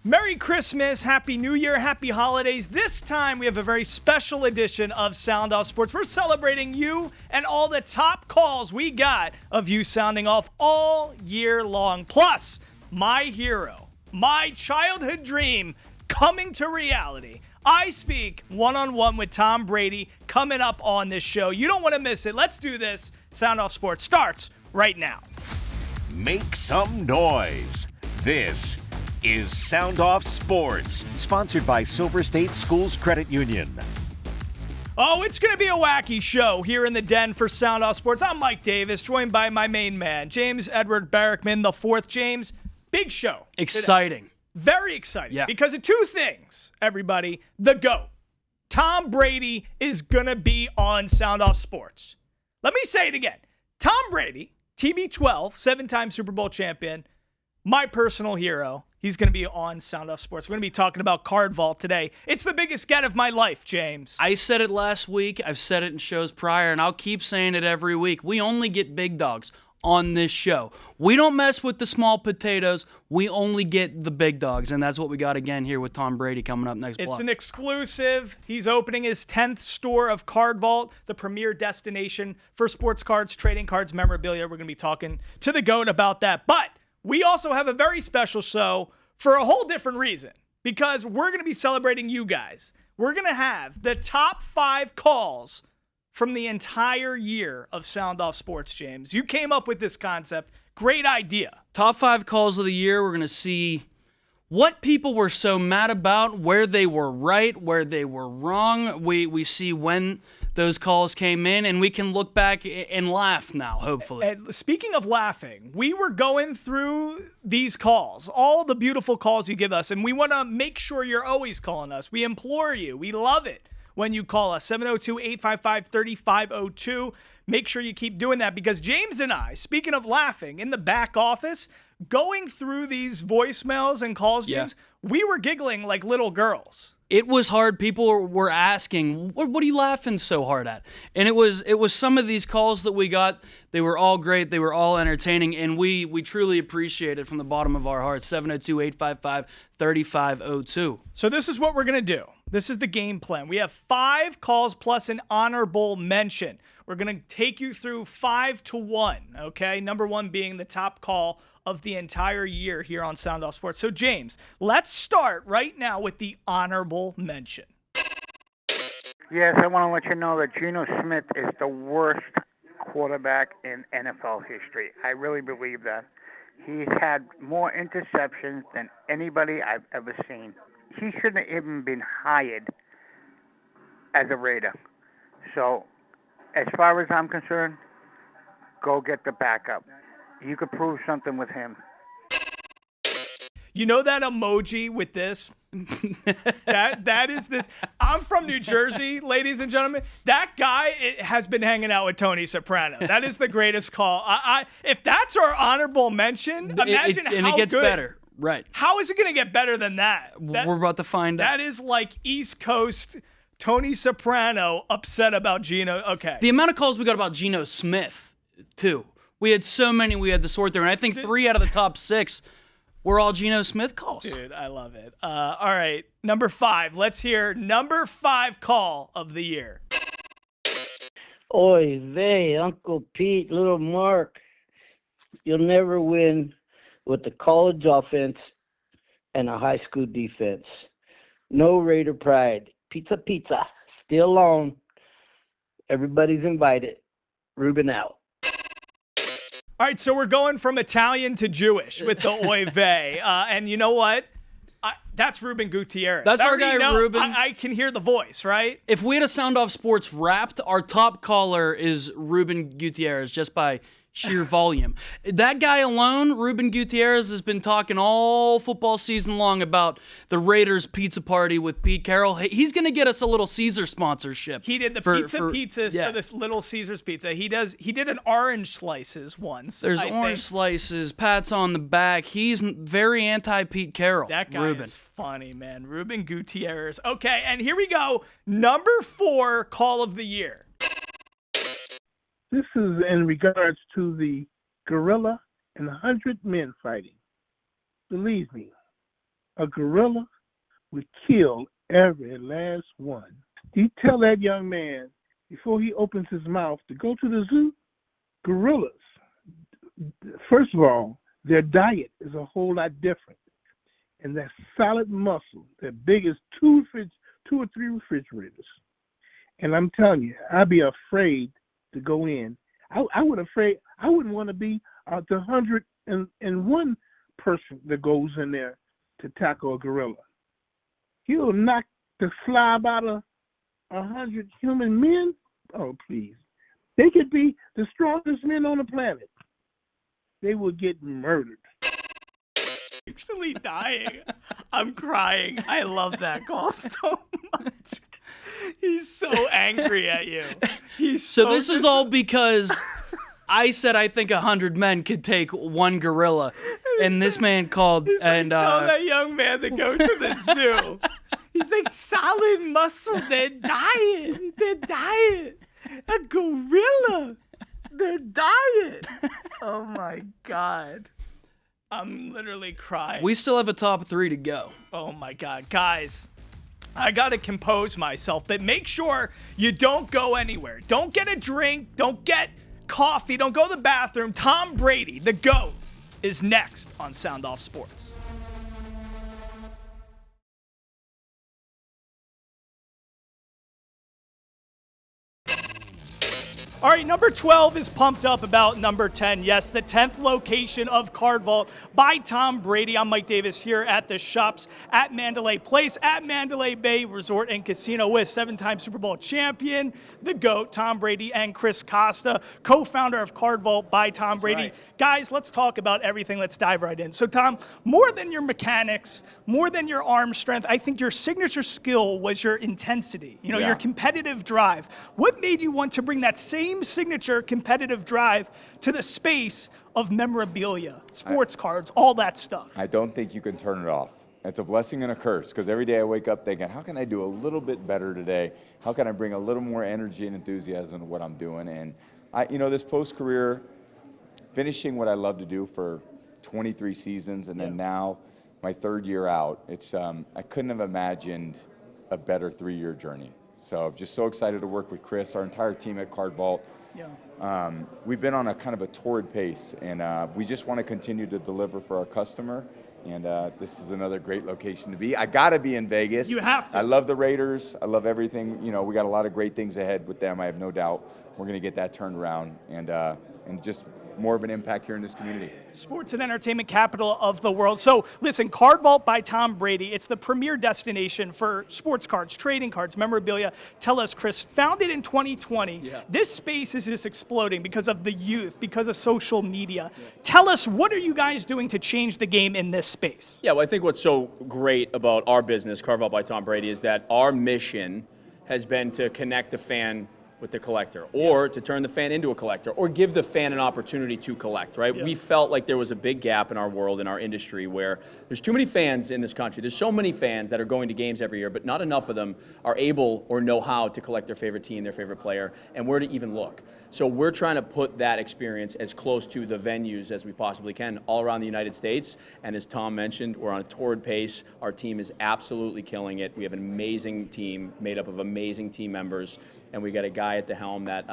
Merry Christmas, Happy New Year, Happy Holidays. This time we have a very special edition of Sound Off Sports. We're celebrating you and all the top calls we got of you sounding off all year long. Plus, my hero, my childhood dream coming to reality. I speak one-on-one with Tom Brady coming up on this show. You don't want to miss it. Let's do this. Sound Off Sports starts right now. Make some noise. This is Sound Off Sports, sponsored by Silver State Schools Credit Union. Oh, it's going to be a wacky show here in the den for Sound Off Sports. I'm Mike Davis, joined by my main man, James Edward Barrickman, the fourth. James, big show. Exciting. Very exciting. Yeah. Because of two things, everybody. The GOAT. Tom Brady is going to be on Sound Off Sports. Let me say it again. Tom Brady, TB12, seven-time Super Bowl champion, my personal hero. He's going to be on Sound Off Sports. We're going to be talking about Card Vault today. It's the biggest get of my life, James. I said it last week. I've said it in shows prior, and I'll keep saying it every week. We only get big dogs on this show. We don't mess with the small potatoes. We only get the big dogs, and that's what we got again here with Tom Brady coming up next block. It's an exclusive. He's opening his 10th store of Card Vault, the premier destination for sports cards, trading cards, memorabilia. We're going to be talking to the GOAT about that. But we also have a very special show for a whole different reason, because we're going to be celebrating you guys. We're going to have the top 5 calls from the entire year of Sound Off Sports, James. You came up with this concept. Great idea. Top 5 calls of the year. We're going to see what people were so mad about, where they were right, where they were wrong. We see when those calls came in, and we can look back and laugh now, hopefully. And speaking of laughing, we were going through these calls, all the beautiful calls you give us, and we want to make sure you're always calling us. We implore you. We love it when you call us, 702-855-3502. Make sure you keep doing that, because James and I, speaking of laughing, in the back office, going through these voicemails and calls, James, we were giggling like little girls. It was hard. People were asking, what are you laughing so hard at? And it was some of these calls that we got. They were all great. They were all entertaining, and we truly appreciate it from the bottom of our hearts. 702-855-3502. So this is what we're going to do. This is the game plan. We have 5 calls plus an honorable mention. We're going to take you through 5 to 1, okay? Number 1 being the top call of the entire year here on Sound Off Sports. So, James, let's start right now with the honorable mention. Yes, I want to let you know that Geno Smith is the worst quarterback in NFL history. I really believe that. He's had more interceptions than anybody I've ever seen. He shouldn't have even been hired as a Raider. So, as far as I'm concerned, go get the backup. You could prove something with him. You know that emoji with this? that is this. I'm from New Jersey, ladies and gentlemen. That guy has been hanging out with Tony Soprano. That is the greatest call. If that's our honorable mention, imagine and how it gets good. better. Right. How is it going to get better than that? We're about to find out. That is like East Coast Tony Soprano upset about Geno. Okay. The amount of calls we got about Geno Smith, too. We had so many we had to sort through, and I think 3 out of the top 6 were all Geno Smith calls. Dude, I love it. All right, number 5. Let's hear number 5 call of the year. Oy vey, Uncle Pete, little Mark. You'll never win with the college offense and a high school defense. No Raider pride. Pizza, pizza. Still on. Everybody's invited. Ruben out. All right, so we're going from Italian to Jewish with the oy vey. And you know what? That's Ruben Gutierrez. That's our guy, Ruben. I can hear the voice, right? If we had a Sound Off Sports Wrapped, our top caller is Ruben Gutierrez, just by sheer volume. That guy alone, Ruben Gutierrez, has been talking all football season long about the Raiders pizza party with Pete Carroll. He's going to get us a Little Caesar sponsorship. He did the pizzas for this Little Caesars pizza. He did an orange slices once. There's orange slices, pats on the back. He's very anti-Pete Carroll. That guy Ruben. is funny, man. Ruben Gutierrez. Okay, and here we go. Number 4 call of the year. This is in regards to the gorilla and 100 men fighting. Believe me, a gorilla would kill every last one. You tell that young man before he opens his mouth to go to the zoo, gorillas, first of all, their diet is a whole lot different. And that solid muscle, they're big as two or three refrigerators. And I'm telling you, I'd be afraid to go in. I wouldn't want to be the 101 person that goes in there to tackle a gorilla. He'll knock the slob out of 100 human men. Oh, please. They could be the strongest men on the planet. They will get murdered. Actually dying. I'm crying. I love that call so much. He's so angry at you. So this is all because I said I think 100 men could take one gorilla, and this man called and tell that young man to go to the zoo. He's like, solid muscle, their diet. A gorilla, their diet. Oh my God. I'm literally crying. we still have a top 3 to go. Oh my God. Guys, I got to compose myself, but make sure you don't go anywhere. Don't get a drink. Don't get coffee. Don't go to the bathroom. Tom Brady, the GOAT, is next on Sound Off Sports. All right, number 12 is pumped up about number 10. Yes, the 10th location of Card Vault by Tom Brady. I'm Mike Davis here at the shops at Mandalay Place at Mandalay Bay Resort and Casino with 7-time Super Bowl champion, the GOAT, Tom Brady, and Chris Costa, co-founder of Card Vault by Tom Brady. Right. Guys, let's talk about everything. Let's dive right in. So, Tom, more than your mechanics, more than your arm strength, I think your signature skill was your intensity, your competitive drive. What made you want to bring that same signature competitive drive to the space of memorabilia, sports cards, all that stuff? I don't think you can turn it off. It's a blessing and a curse, because every day I wake up thinking, how can I do a little bit better today? How can I bring a little more energy and enthusiasm to what I'm doing? And this post-career, finishing what I love to do for 23 seasons, and then now my 3rd year out, it's I couldn't have imagined a better 3-year journey. So I'm just so excited to work with Chris, our entire team at Card Vault. We've been on a kind of a torrid pace, and we just want to continue to deliver for our customer. And this is another great location to be. I got to be in Vegas. You have to. I love the Raiders. I love everything. We got a lot of great things ahead with them. I have no doubt we're going to get that turned around and just more of an impact here in this community. Sports and entertainment capital of the world. So listen, Card Vault by Tom Brady, it's the premier destination for sports cards, trading cards, memorabilia. Tell us, Chris, founded in 2020, this space is just exploding because of the youth, because of social media. Tell us, what are you guys doing to change the game in this space? Yeah, well, I think what's so great about our business, Card Vault by Tom Brady, is that our mission has been to connect the fan with the collector, or to turn the fan into a collector, or give the fan an opportunity to collect, right? We felt like there was a big gap in our world, in our industry, where there's too many fans in this country. There's so many fans that are going to games every year, but not enough of them are able or know how to collect their favorite team, their favorite player, and where to even look. So we're trying to put that experience as close to the venues as we possibly can all around the United States. And as Tom mentioned, we're on a torrid pace. Our team is absolutely killing it. We have an amazing team made up of amazing team members. And we got a guy at the helm that,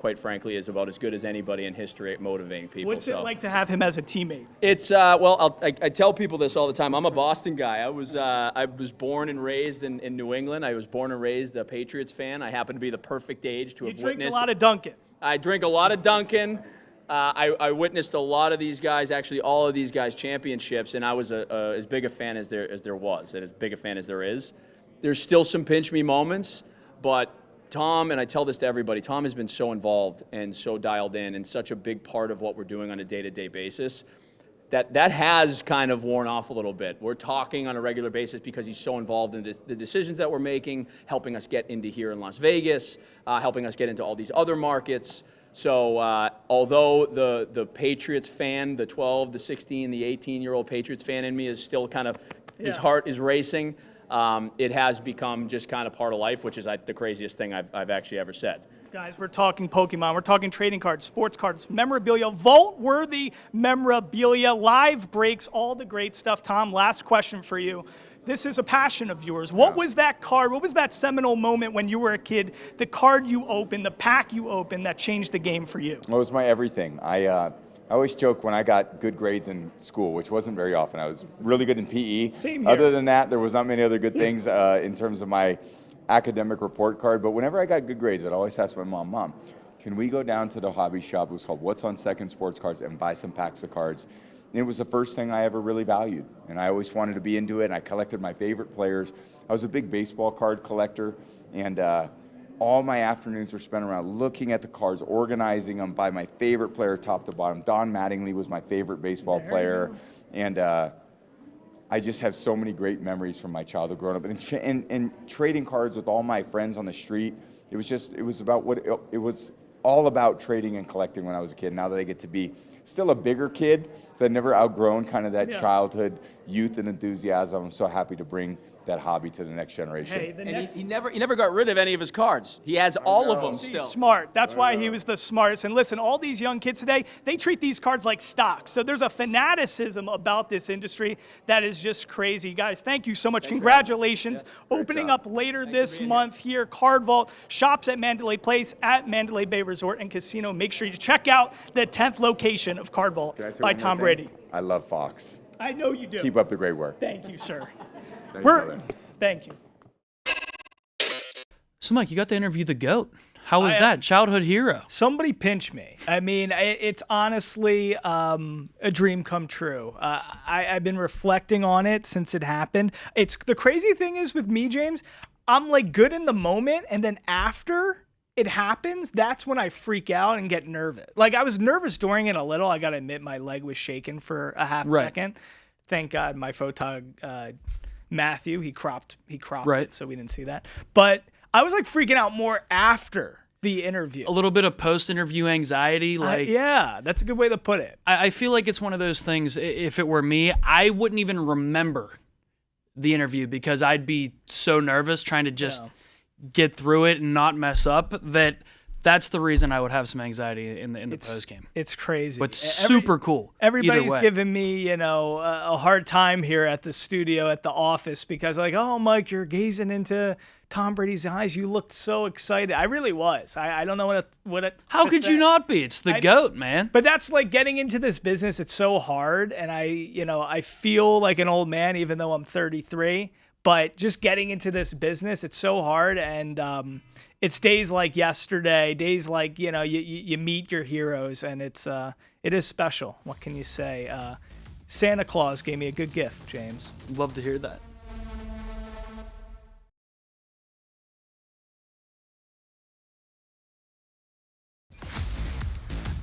quite frankly, is about as good as anybody in history at motivating people. What's it like to have him as a teammate? It's I tell people this all the time. I'm a Boston guy. I was born and raised in New England. I was born and raised a Patriots fan. I happen to be the perfect age to have witnessed. You drink a lot of Dunkin'. I drink a lot of Dunkin'. I witnessed a lot of these guys, actually all of these guys, championships, and I was as big a fan as there was, and as big a fan as there is. There's still some pinch me moments, but Tom, and I tell this to everybody, Tom has been so involved and so dialed in and such a big part of what we're doing on a day-to-day basis that has kind of worn off a little bit. We're talking on a regular basis because he's so involved in the decisions that we're making, helping us get into here in Las Vegas, helping us get into all these other markets. So although the Patriots fan, the 12, the 16, the 18-year-old Patriots fan in me is still kind of, his heart is racing, it has become just kind of part of life, which is the craziest thing I've actually ever said. Guys, we're talking Pokemon. We're talking trading cards, sports cards, memorabilia, vault-worthy memorabilia, live breaks, all the great stuff. Tom, last question for you. This is a passion of yours. What was that card? What was that seminal moment when you were a kid? The card you opened, the pack you opened that changed the game for you? Well, it was my everything. I always joke when I got good grades in school, which wasn't very often. I was really good in PE. Same here. Other than that, there was not many other good things in terms of my academic report card. But whenever I got good grades, I'd always ask my mom, can we go down to the hobby shop? It was called What's on Second Sports Cards and buy some packs of cards. And it was the first thing I ever really valued. And I always wanted to be into it. And I collected my favorite players. I was a big baseball card collector. And all my afternoons were spent around looking at the cards, organizing them by my favorite player top to bottom. Don Mattingly was my favorite baseball player. And I just have so many great memories from my childhood growing up. And trading cards with all my friends on the street, it was all about trading and collecting when I was a kid. Now that I get to be still a bigger kid, so I've never outgrown kind of that childhood youth and enthusiasm. I'm so happy to bring that hobby to the next generation. Hey, And he never got rid of any of his cards. He has all of them still. He's smart. That's why he was the smartest. And listen, all these young kids today, they treat these cards like stock. So there's a fanaticism about this industry that is just crazy. Guys, thank you so much. Congratulations. Opening up later this month here, Card Vault. Shops at Mandalay Place at Mandalay Bay Resort and Casino. Make sure you check out the 10th location of Card Vault by Tom Brady. I love Fox. I know you do. Keep up the great work. Thank you, sir. Thank you. So, Mike, you got to interview the GOAT. How was that? Childhood hero. Somebody pinch me. I mean, it's honestly a dream come true. I've been reflecting on it since it happened. The crazy thing is with me, James, I'm like good in the moment, and then after it happens, that's when I freak out and get nervous. Like I was nervous during it a little. I got to admit my leg was shaking for a half second. Thank God my photog Matthew, he cropped it, so we didn't see that. But I was like freaking out more after the interview. A little bit of post-interview anxiety. Yeah, that's a good way to put it. I feel like it's one of those things, if it were me, I wouldn't even remember the interview because I'd be so nervous trying to just get through it and not mess up that's the reason I would have some anxiety in the post game. It's crazy. But super cool. Everybody's giving me, a hard time here at the studio, at the office, because like, oh, Mike, you're gazing into Tom Brady's eyes. You looked so excited. I really was. I don't know what How could you not be? It's the GOAT, man. But that's like getting into this business. It's so hard. And I feel like an old man, even though I'm 33. But just getting into this business, it's so hard. And it's days like yesterday, days like, you meet your heroes, and it is special. What can you say? Santa Claus gave me a good gift, James. Love to hear that.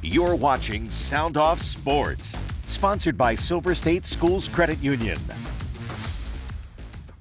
You're watching Sound Off Sports, sponsored by Silver State Schools Credit Union.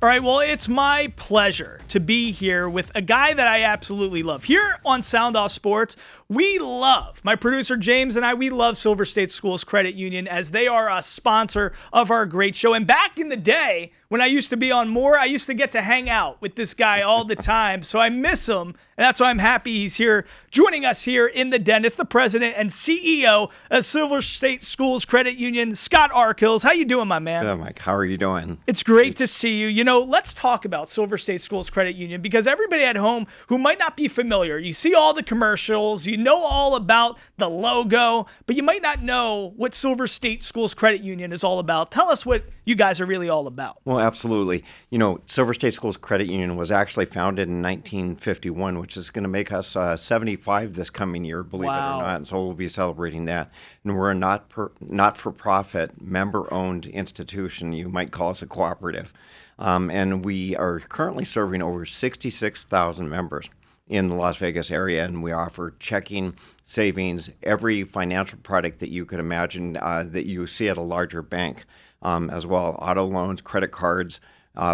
All right, well, it's my pleasure to be here with a guy that I absolutely love. Here on Sound Off Sports, we love, my producer James and we love Silver State Schools Credit Union as they are a sponsor of our great show. And back in the day, when I used to be on More, I used to get to hang out with this guy all the time. So I miss him, and that's why I'm happy he's here joining us here in the den. It's the president and CEO of Silver State Schools Credit Union, Scott Arkills. How you doing, my man? Good, Mike. How are you doing? It's great to see you. Let's talk about Silver State Schools Credit Union, because everybody at home who might not be familiar, you see all the commercials, you know all about the logo, but you might not know what Silver State Schools Credit Union is all about. Tell us what you guys are really all about. Well, absolutely. Silver State Schools Credit Union was actually founded in 1951, which is going to make us 75 this coming year, believe it or not. And so we'll be celebrating that. And we're a not-for-profit, member-owned institution. You might call us a cooperative. And we are currently serving over 66,000 members in the Las Vegas area, and we offer checking, savings, every financial product that you could imagine that you see at a larger bank as well, auto loans, credit cards,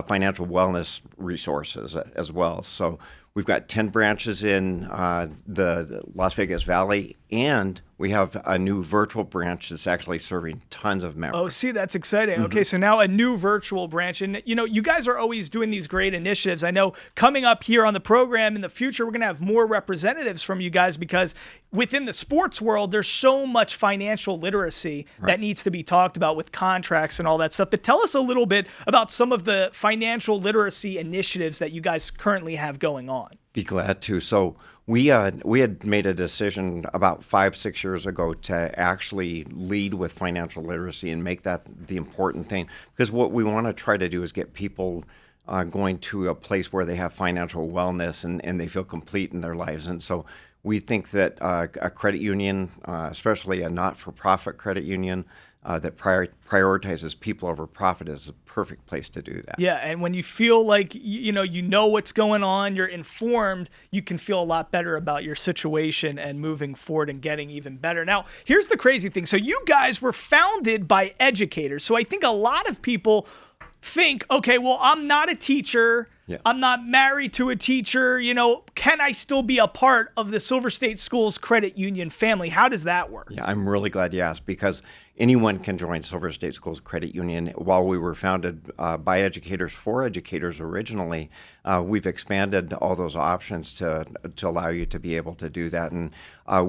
financial wellness resources as well. So we've got 10 branches in the Las Vegas Valley, and we have a new virtual branch that's actually serving tons of members. Oh, see, that's exciting. Okay, so now a new virtual branch. And, you guys are always doing these great initiatives. I know coming up here on the program in the future, we're going to have more representatives from you guys because within the sports world, there's so much financial literacy that needs to be talked about with contracts and all that stuff. But tell us a little bit about some of the financial literacy initiatives that you guys currently have going on. Be glad to. So we had made a decision about 5-6 years ago to actually lead with financial literacy and make that the important thing, because what we want to try to do is get people going to a place where they have financial wellness and they feel complete in their lives. And so we think that a credit union, especially a not-for-profit credit union, that prioritizes people over profit is a perfect place to do that. Yeah, and when you feel like you know what's going on, you're informed, you can feel a lot better about your situation and moving forward and getting even better. Now, here's the crazy thing. So you guys were founded by educators. So I think a lot of people think, okay, well, I'm not a teacher. Yeah. I'm not married to a teacher. Can I still be a part of the Silver State Schools Credit Union family? How does that work? Yeah, I'm really glad you asked, because anyone can join Silver State Schools Credit Union. While we were founded by educators for educators originally, we've expanded all those options to allow you to be able to do that. And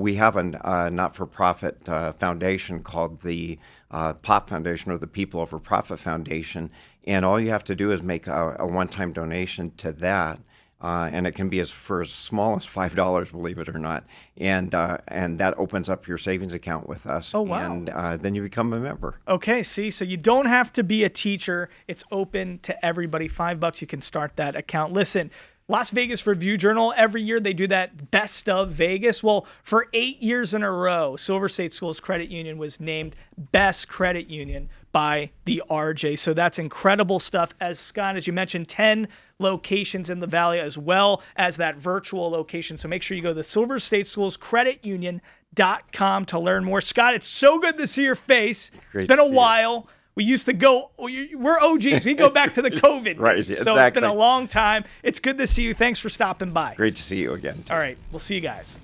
we have a not-for-profit foundation called the POP Foundation, or the People Over Profit Foundation. And all you have to do is make a one-time donation to that. And it can be for as small as $5, believe it or not, and that opens up your savings account with us. Oh, wow. And then you become a member. Okay, see, so you don't have to be a teacher. It's open to everybody. $5, you can start that account. Listen, Las Vegas Review-Journal, every year they do that Best of Vegas. Well, for 8 years in a row, Silver State Schools Credit Union was named Best Credit Union by the RJ. So that's incredible stuff. Scott, as you mentioned, 10 locations in the Valley, as well as that virtual location. So make sure you go to the Silver State Schools Credit Union.com to learn more. Scott, it's so good to see your face. Great, it's been a while. We used to go, we're OGs. We go back to the COVID. Right, days. exactly. So it's been a long time. It's good to see you. Thanks for stopping by. Great to see you again. All right, we'll see you guys.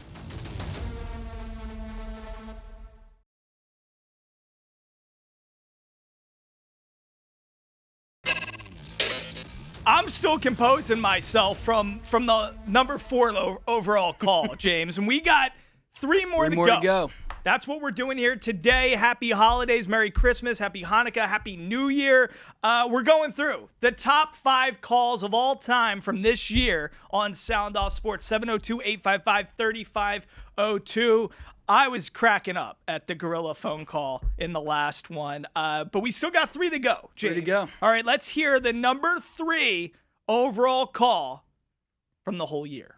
I'm still composing myself from the number 4 overall call, James. And we got 3 more to go. That's what we're doing here today. Happy holidays, Merry Christmas, Happy Hanukkah, Happy New Year. We're going through the top 5 calls of all time from this year on Sound Off Sports, 702-855-3502. I was cracking up at the gorilla phone call in the last one, but we still got 3 to go, James. 3 to go. All right, let's hear the number 3 overall call from the whole year.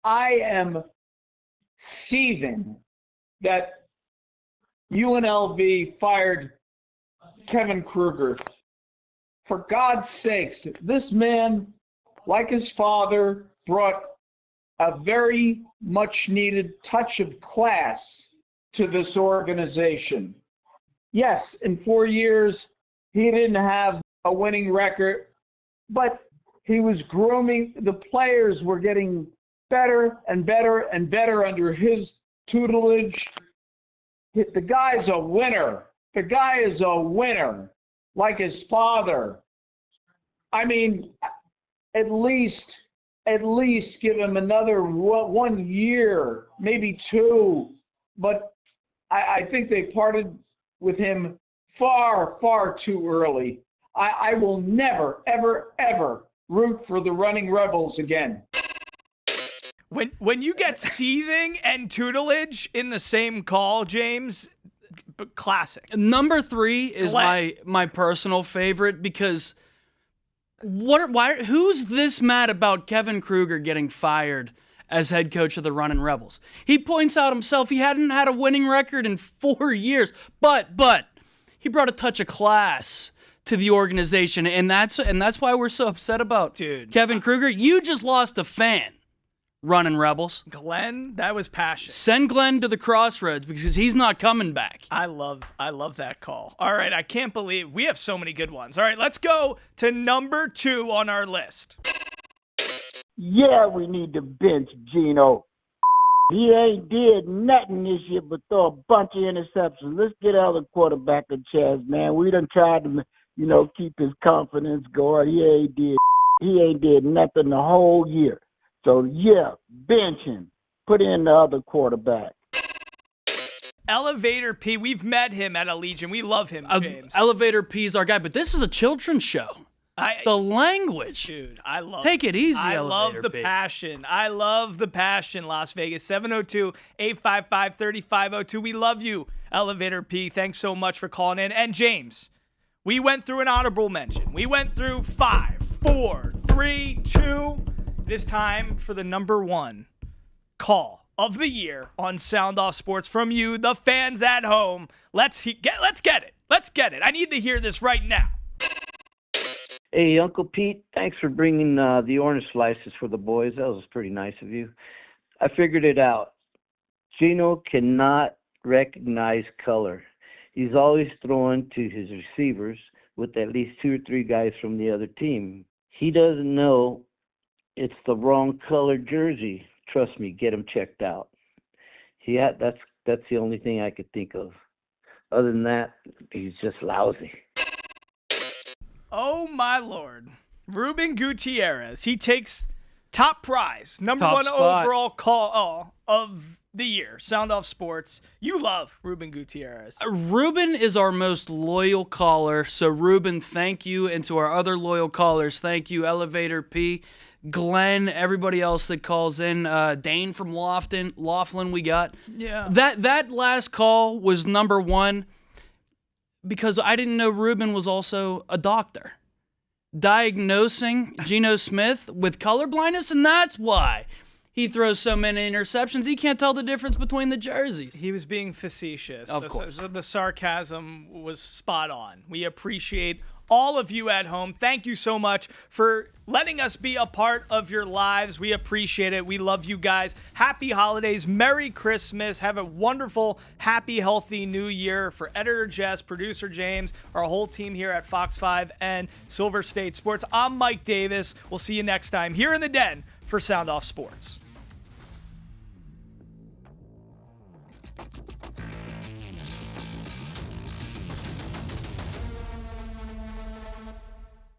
I am seething that UNLV fired Kevin Kruger. For God's sakes, this man, like his father, brought a very much needed touch of class to this organization. Yes, in 4 years, he didn't have a winning record, but he was grooming, the players were getting better and better and better under his tutelage. The guy's a winner. The guy is a winner, like his father. I mean, at least give him another 1 year, maybe 2. But I think they parted with him far, far too early. I will never, ever, ever root for the running Rebels again. When you get seething and tutelage in the same call, James, classic. Number 3 is my personal favorite, because who's this mad about Kevin Kruger getting fired as head coach of the Runnin' Rebels? He points out himself he hadn't had a winning record in 4 years, but he brought a touch of class to the organization, and that's why we're so upset about Kevin Kruger. You just lost a fan. Running Rebels. Glenn, that was passion. Send Glenn to the crossroads, because he's not coming back. I love that call. All right, I can't believe we have so many good ones. All right, let's go to number 2 on our list. Yeah, we need to bench Gino. He ain't did nothing this year but throw a bunch of interceptions. Let's get other quarterback a chance, man. We done tried to, keep his confidence going. He ain't did nothing the whole year. So, yeah, bench him. Put in the other quarterback. Elevator P, we've met him at Allegiant. We love him, James. Elevator P's our guy, but this is a children's show. The language. Dude, I love Take it easy, I love Elevator the P. passion. I love the passion, Las Vegas. 702-855-3502. We love you, Elevator P. Thanks so much for calling in. And James, we went through an honorable mention. We went through 5, 4, 3, 2. It is time for the number one call of the year on Sound Off Sports from you, the fans at home. Let's get it. Let's get it. I need to hear this right now. Hey, Uncle Pete, thanks for bringing the orange slices for the boys. That was pretty nice of you. I figured it out. Gino cannot recognize color. He's always throwing to his receivers with at least 2 or 3 guys from the other team. He doesn't know it's the wrong color jersey. Trust me, get him checked out. That's the only thing I could think of. Other than that, he's just lousy. Oh, my Lord. Ruben Gutierrez. He takes top prize, number Top one spot. overall call of the year. Sound Off Sports. You love Ruben Gutierrez. Ruben is our most loyal caller. So, Ruben, thank you. And to our other loyal callers, thank you. Elevator P, Glenn, everybody else that calls in. Dane from Laughlin we got. Yeah. That last call was number one because I didn't know Ruben was also a doctor. Diagnosing Geno Smith with color blindness, and that's why he throws so many interceptions. He can't tell the difference between the jerseys. He was being facetious. Of course. The sarcasm was spot on. We appreciate all of you at home. Thank you so much for letting us be a part of your lives. We appreciate it. We love you guys. Happy holidays. Merry Christmas. Have a wonderful, happy, healthy new year. For editor Jess, producer James, our whole team here at Fox 5 and Silver State Sports, I'm Mike Davis. We'll see you next time here in the Den for Sound Off Sports.